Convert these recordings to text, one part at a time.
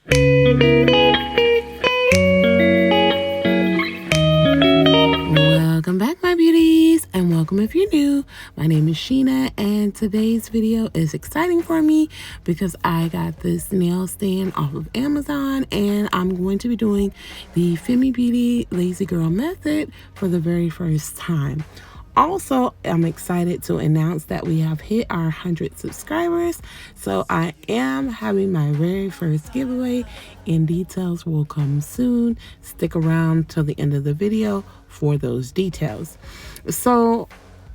Welcome back, my beauties, and welcome if you're new. My name is Sheena, and today's video is exciting for me because I got this nail stand off of Amazon, and I'm going to be doing the Femi Beauty Lazy Girl method for the very first time. Also, I'm excited to announce that we have hit our 100 subscribers. So I am having my very first giveaway, and details will come soon. Stick around till the end of the video for those details. So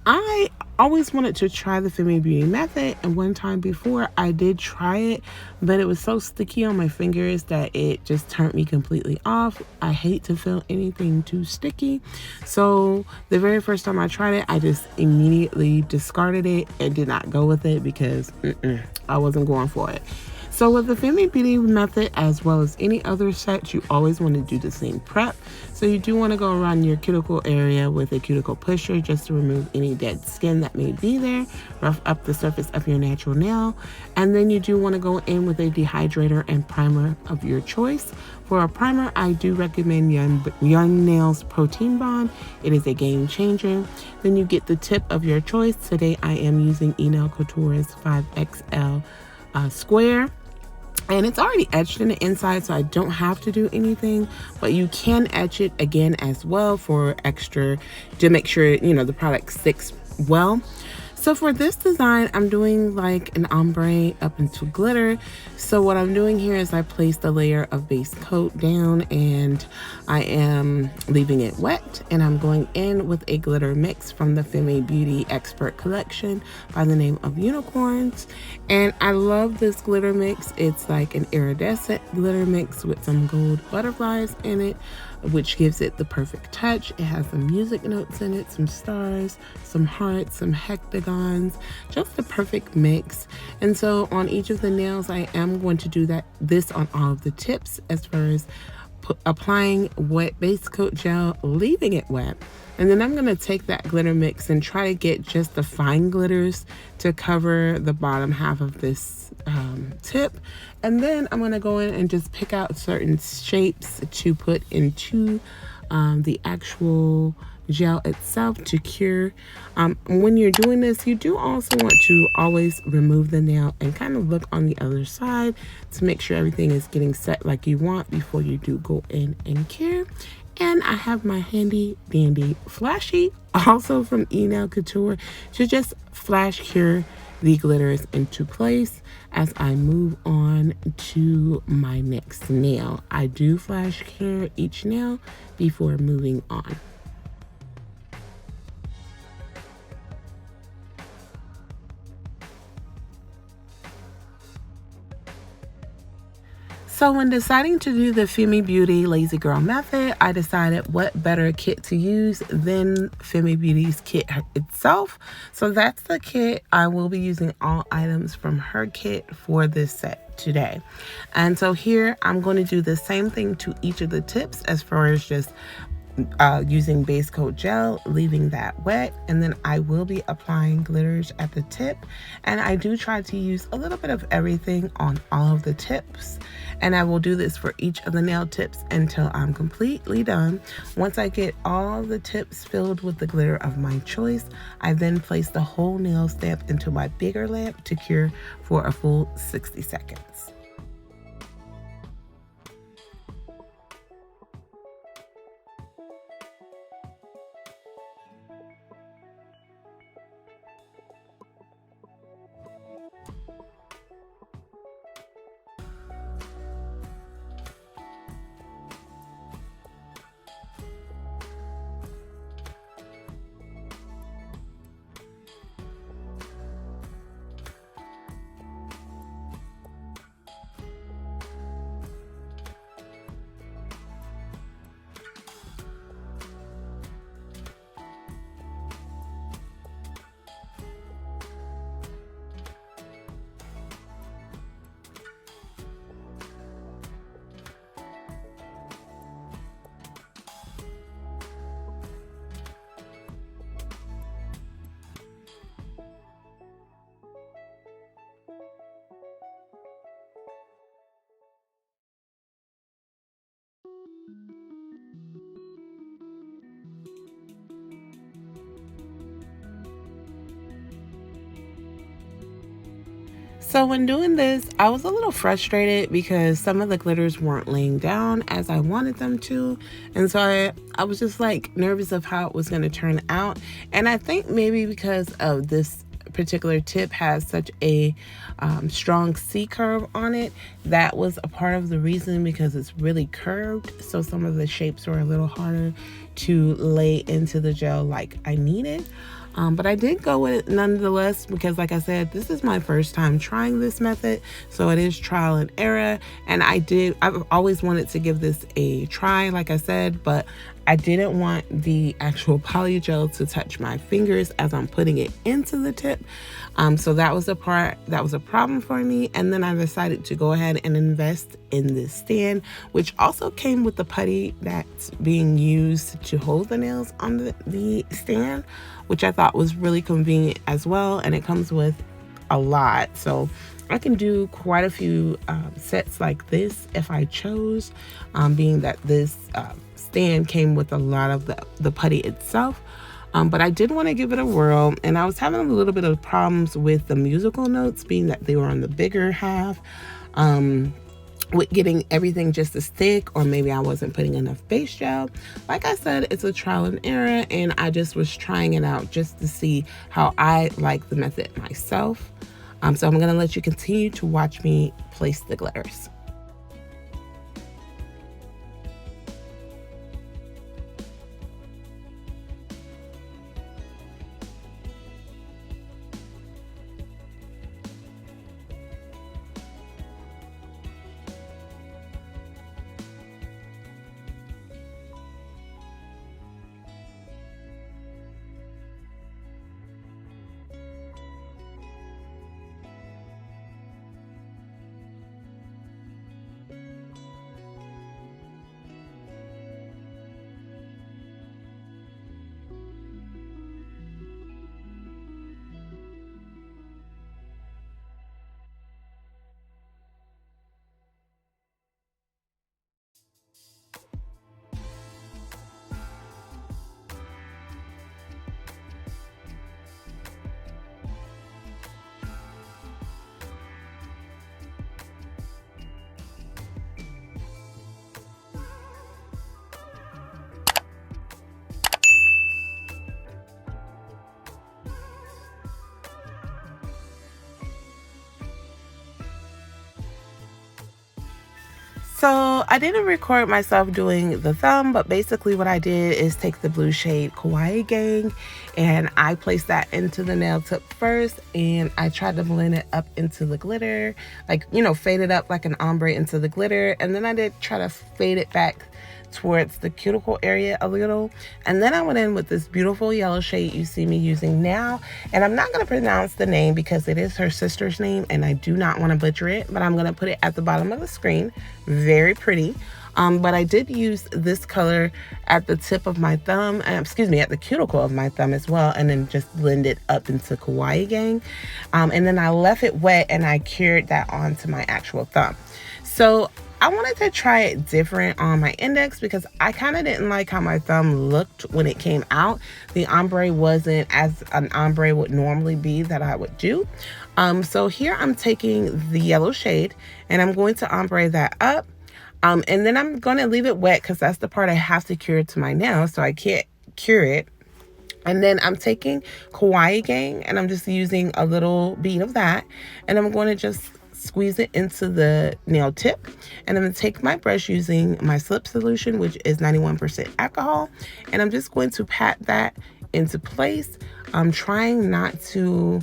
I always wanted to try the Femi Beauty method, and one time before I did try it, but it was so sticky on my fingers that it just turned me completely off. I hate to feel anything too sticky. So the very first time I tried it, I just immediately discarded it and did not go with it because I wasn't going for it. So with the Femi Beauty method, as well as any other set, you always want to do the same prep. So you do want to go around your cuticle area with a cuticle pusher just to remove any dead skin that may be there, rough up the surface of your natural nail. And then you do want to go in with a dehydrator and primer of your choice. For a primer, I do recommend Young Nails Protein Bond. It is a game changer. Then you get the tip of your choice. Today I am using sheenakwaters 5XL square. And it's already etched in the inside, so I don't have to do anything, but you can etch it again as well for extra, to make sure, the product sticks well. So for this design, I'm doing like an ombre up into glitter. So what I'm doing here is I placed a layer of base coat down, and I am leaving it wet, and I'm going in with a glitter mix from the Femi Beauty Expert Collection by the name of Unicorns. And I love this glitter mix. It's like an iridescent glitter mix with some gold butterflies in it, which gives it the perfect touch. It has some music notes in it, some stars, some hearts, some hexagons, just the perfect mix. And so on each of the nails, I am going to do this on all of the tips, as far as applying wet base coat gel, leaving it wet. And then I'm going to take that glitter mix and try to get just the fine glitters to cover the bottom half of this tip. And then I'm going to go in and just pick out certain shapes to put into the actual gel itself to cure. When you're doing this, you do also want to always remove the nail and kind of look on the other side to make sure everything is getting set like you want before you do go in and cure. And I have my handy dandy flashy, also from Nail Couture, to just flash cure the glitters into place as I move on to my next nail. I do flash cure each nail before moving on. So when deciding to do the Femi Beauty Lazy Girl method, I decided what better kit to use than Femi Beauty's kit itself. So that's the kit. I will be using all items from her kit for this set today. And so here I'm going to do the same thing to each of the tips, as far as just using base coat gel, leaving that wet, and then I will be applying glitters at the tip. And I do try to use a little bit of everything on all of the tips, and I will do this for each of the nail tips until I'm completely done. Once I get all the tips filled with the glitter of my choice, I then place the whole nail stamp into my bigger lamp to cure for a full 60 seconds. So when doing this, I was a little frustrated because some of the glitters weren't laying down as I wanted them to. And so I was just like nervous of how it was going to turn out. And I think maybe because of this particular tip has such a strong C curve on it, that was a part of the reason, because it's really curved. So some of the shapes were a little harder to lay into the gel like I needed. But I did go with it nonetheless because, like I said, this is my first time trying this method. So it is trial and error. And I've always wanted to give this a try, like I said, but I didn't want the actual polygel to touch my fingers as I'm putting it into the tip. So that was a problem for me. And then I decided to go ahead and invest in this stand, which also came with the putty that's being used to hold the nails on the stand, which I thought was really convenient as well. And it comes with a lot. So I can do quite a few sets like this if I chose, being that this stand came with a lot of the putty itself. But I did want to give it a whirl, and I was having a little bit of problems with the musical notes, being that they were on the bigger half, with getting everything just to stick, or maybe I wasn't putting enough base gel. Like I said, it's a trial and error, and I just was trying it out just to see how I like the method myself. So I'm going to let you continue to watch me place the glitters. So I didn't record myself doing the thumb, but basically what I did is take the blue shade Kawaii Gang, and I placed that into the nail tip first, and I tried to blend it up into the glitter, like, you know, fade it up like an ombre into the glitter. And then I did try to fade it back towards the cuticle area a little. And then I went in with this beautiful yellow shade you see me using now. And I'm not going to pronounce the name because it is her sister's name and I do not want to butcher it, but I'm going to put it at the bottom of the screen. Very pretty. But I did use this color at the tip of my thumb, at the cuticle of my thumb as well, and then just blend it up into Kawaii Gang. And then I left it wet and I cured that onto my actual thumb. So I wanted to try it different on my index because I kind of didn't like how my thumb looked when it came out. The ombre wasn't as an ombre would normally be that I would do. So here I'm taking the yellow shade and I'm going to ombre that up. And then I'm going to leave it wet because that's the part I have to cure to my nail, so I can't cure it. And then I'm taking Kawaii Gang and I'm just using a little bead of that, and I'm going to just squeeze it into the nail tip. And I'm going to take my brush using my slip solution, which is 91% alcohol, and I'm just going to pat that into place. I'm trying not to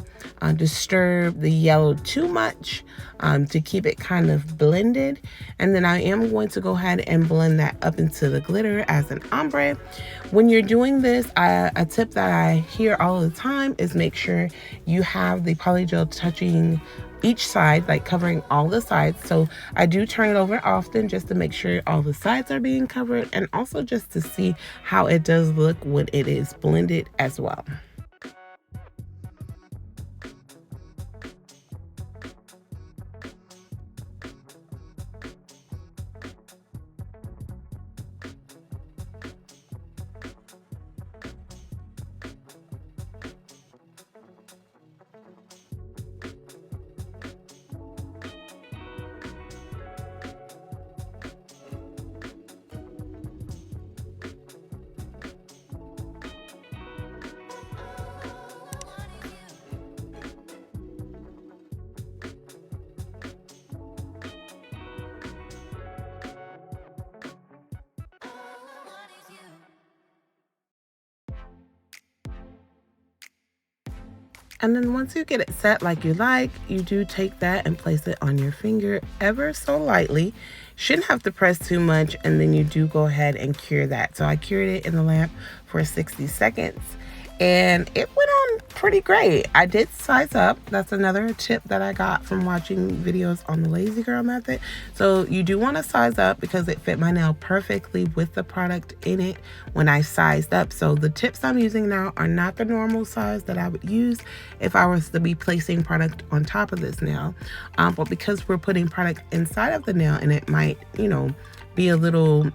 disturb the yellow too much, to keep it kind of blended. And then I am going to go ahead and blend that up into the glitter as an ombre. When you're doing this, a tip that I hear all the time is make sure you have the polygel touching each side, like covering all the sides. So I do turn it over often just to make sure all the sides are being covered, and also just to see how it does look when it is blended as well. And then once you get it set like you like, you do take that and place it on your finger ever so lightly. Shouldn't have to press too much, and then you do go ahead and cure that. So I cured it in the lamp for 60 seconds. And it went on pretty great. I did size up. That's another tip that I got from watching videos on the Lazy Girl method. So you do want to size up because it fit my nail perfectly with the product in it when I sized up. So the tips I'm using now are not the normal size that I would use if I was to be placing product on top of this nail. But because we're putting product inside of the nail and it might, be a little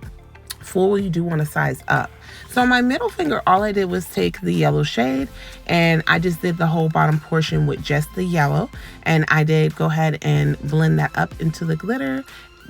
full, you do want to size up. So my middle finger, all I did was take the yellow shade and I just did the whole bottom portion with just the yellow, and I did go ahead and blend that up into the glitter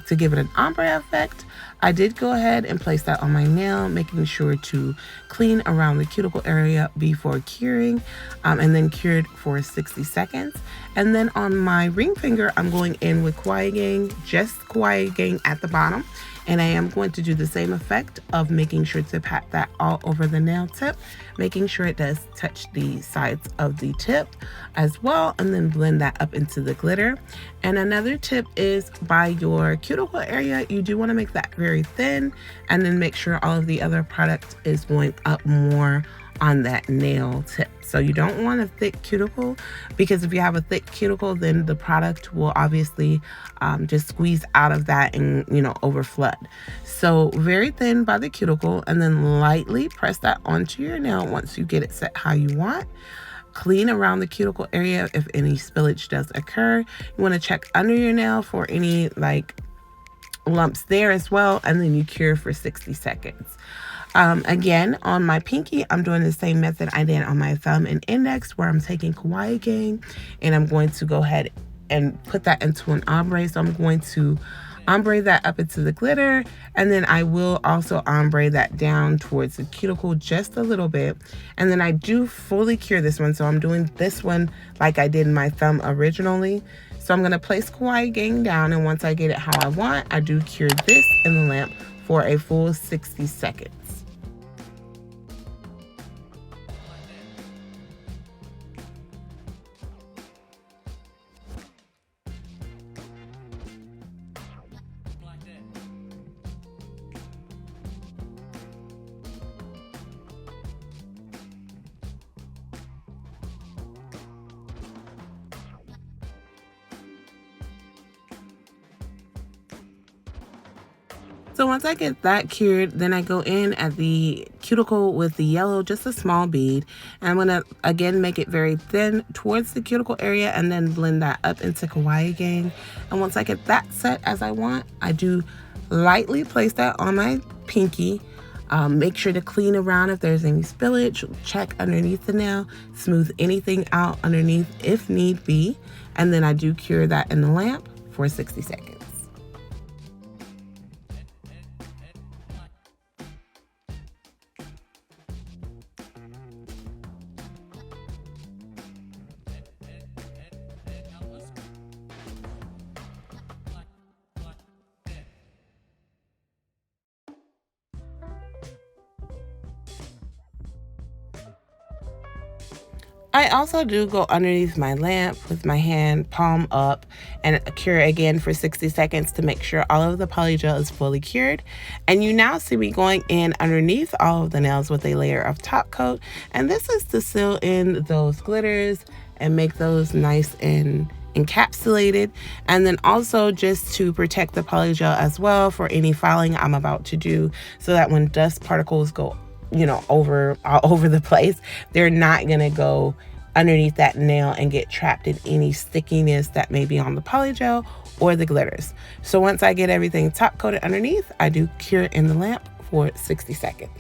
to give it an ombre effect. I did go ahead and place that on my nail, making sure to clean around the cuticle area before curing, and then cured for 60 seconds. And then on my ring finger, I'm going in with Kawaii Gang, just Kawaii Gang at the bottom. And I am going to do the same effect of making sure to pat that all over the nail tip, making sure it does touch the sides of the tip as well, and then blend that up into the glitter. And another tip is by your cuticle area, you do want to make that very thin, and then make sure all of the other product is going up more on that nail tip. So you don't want a thick cuticle, because if you have a thick cuticle, then the product will obviously just squeeze out of that and over flood. So very thin by the cuticle, and then lightly press that onto your nail once you get it set how you want. Clean around the cuticle area if any spillage does occur. You want to check under your nail for any lumps there as well, and then you cure for 60 seconds. Again, on my pinky, I'm doing the same method I did on my thumb and index, where I'm taking Kawaii Gang and I'm going to go ahead and put that into an ombre. So I'm going to ombre that up into the glitter, and then I will also ombre that down towards the cuticle just a little bit. And then I do fully cure this one, so I'm doing this one like I did my thumb originally. So I'm going to place Kawaii Gang down, and once I get it how I want, I do cure this in the lamp for a full 60 seconds. So once I get that cured, then I go in at the cuticle with the yellow, just a small bead. And I'm going to, again, make it very thin towards the cuticle area and then blend that up into Kawaii Gang. And once I get that set as I want, I do lightly place that on my pinky. Make sure to clean around if there's any spillage, check underneath the nail, smooth anything out underneath if need be. And then I do cure that in the lamp for 60 seconds. I also do go underneath my lamp with my hand palm up and cure again for 60 seconds to make sure all of the polygel is fully cured. And you now see me going in underneath all of the nails with a layer of top coat. And this is to seal in those glitters and make those nice and encapsulated, and then also just to protect the polygel as well for any filing I'm about to do, so that when dust particles go over all over the place, they're not gonna go underneath that nail and get trapped in any stickiness that may be on the polygel or the glitters. So once I get everything top coated underneath, I do cure in the lamp for 60 seconds.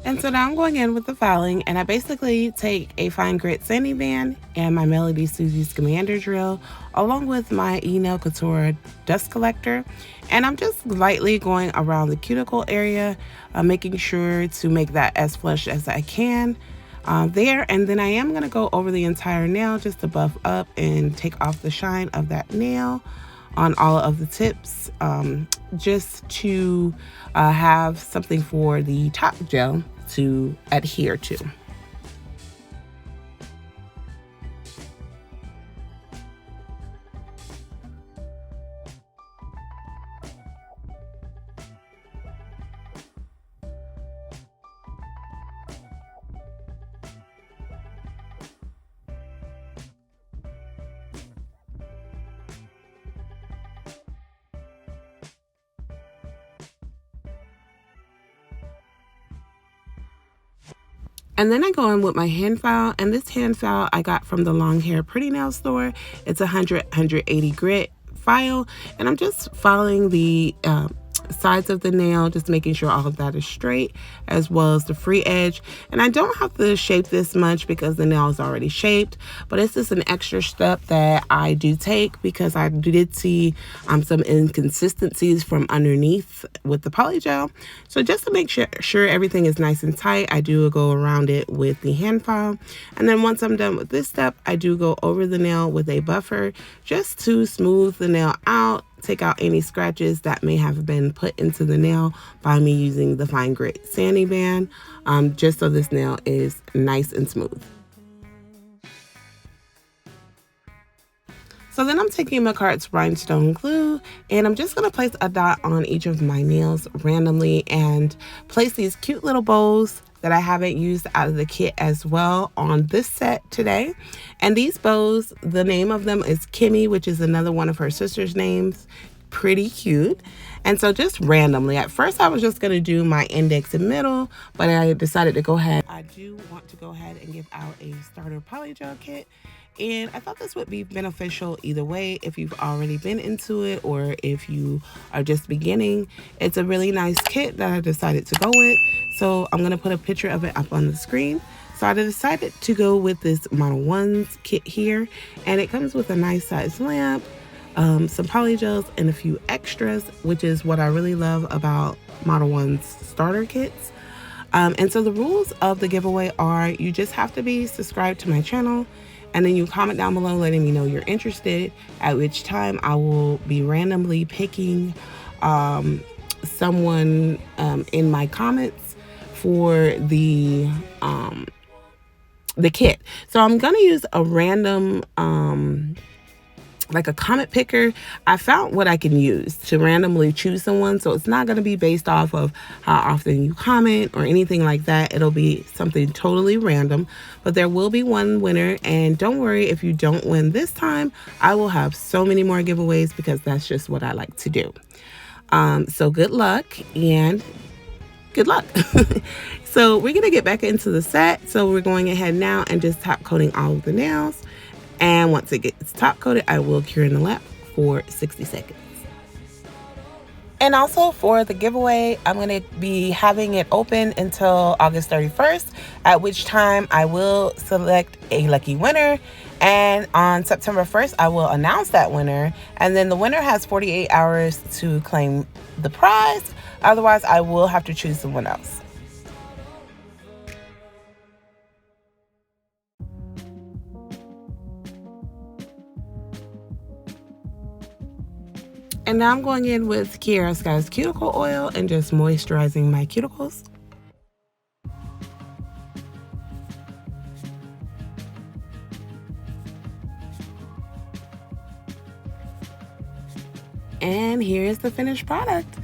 And so now I'm going in with the filing, and I basically take a fine grit sanding band and my Melody Susie's Commander drill, along with my E-Nail Couture dust collector, and I'm just lightly going around the cuticle area, making sure to make that as flush as I can there. And then I am going to go over the entire nail just to buff up and take off the shine of that nail. on all of the tips, just to have something for the top gel to adhere to. And then I go in with my hand file, and this hand file I got from the Long Hair Pretty Nail store. It's a 180 grit file, and I'm just filing the sides of the nail, just making sure all of that is straight, as well as the free edge. And I don't have to shape this much because the nail is already shaped, but it's just an extra step that I do take because I did see some inconsistencies from underneath with the poly gel. So just to make sure everything is nice and tight, I do go around it with the hand file. And then once I'm done with this step, I do go over the nail with a buffer just to smooth the nail out, take out any scratches that may have been put into the nail by me using the fine grit sanding band, just so this nail is nice and smooth. So then I'm taking McCart's rhinestone glue, and I'm just going to place a dot on each of my nails randomly and place these cute little bows that I haven't used out of the kit as well on this set today. And these bows, the name of them is Kimmy, which is another one of her sister's names. Pretty cute. And so just randomly, at first I was just going to do my index and middle, but I decided to go ahead. I do want to go ahead and give out a starter polygel kit. And I thought this would be beneficial either way, if you've already been into it or if you are just beginning. It's a really nice kit that I decided to go with. So I'm going to put a picture of it up on the screen. So I decided to go with this Model 1's kit here. And it comes with a nice size lamp, some polygels, and a few extras, which is what I really love about Model 1's starter kits. And so the rules of the giveaway are you just have to be subscribed to my channel. And then you comment down below letting me know you're interested, at which time I will be randomly picking someone in my comments for the kit. So I'm going to use a random like a comment picker. I found what I can use to randomly choose someone, so it's not going to be based off of how often you comment or anything like that. It'll be something totally random, but there will be one winner. And don't worry if you don't win this time. I will have so many more giveaways because that's just what I like to do. So good luck and good luck. So we're going to get back into the set. So we're going ahead now and just top coating all of the nails. And once it gets top coated, I will cure in the lamp for 60 seconds. And also for the giveaway, I'm going to be having it open until August 31st, at which time I will select a lucky winner. And on September 1st, I will announce that winner. And then the winner has 48 hours to claim the prize. Otherwise, I will have to choose someone else. And now I'm going in with Kiara Sky's cuticle oil and just moisturizing my cuticles. And here's the finished product.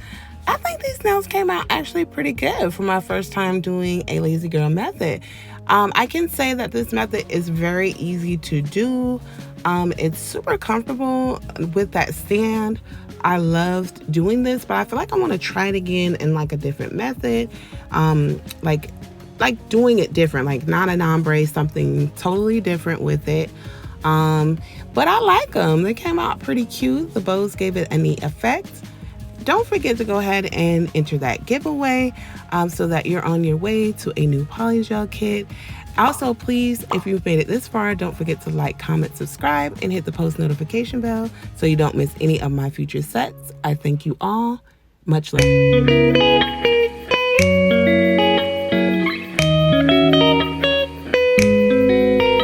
I think these nails came out actually pretty good for my first time doing a lazy girl method. I can say that this method is very easy to do. It's super comfortable with that stand. I loved doing this, but I feel like I want to try it again in like a different method. Like doing it different, like not an ombre, something totally different with it. But I like them. They came out pretty cute. The bows gave it a neat effect. Don't forget to go ahead and enter that giveaway so that you're on your way to a new polygel kit. Also, please, if you've made it this far, don't forget to like, comment, subscribe, and hit the post notification bell so you don't miss any of my future sets. I thank you all. Much love.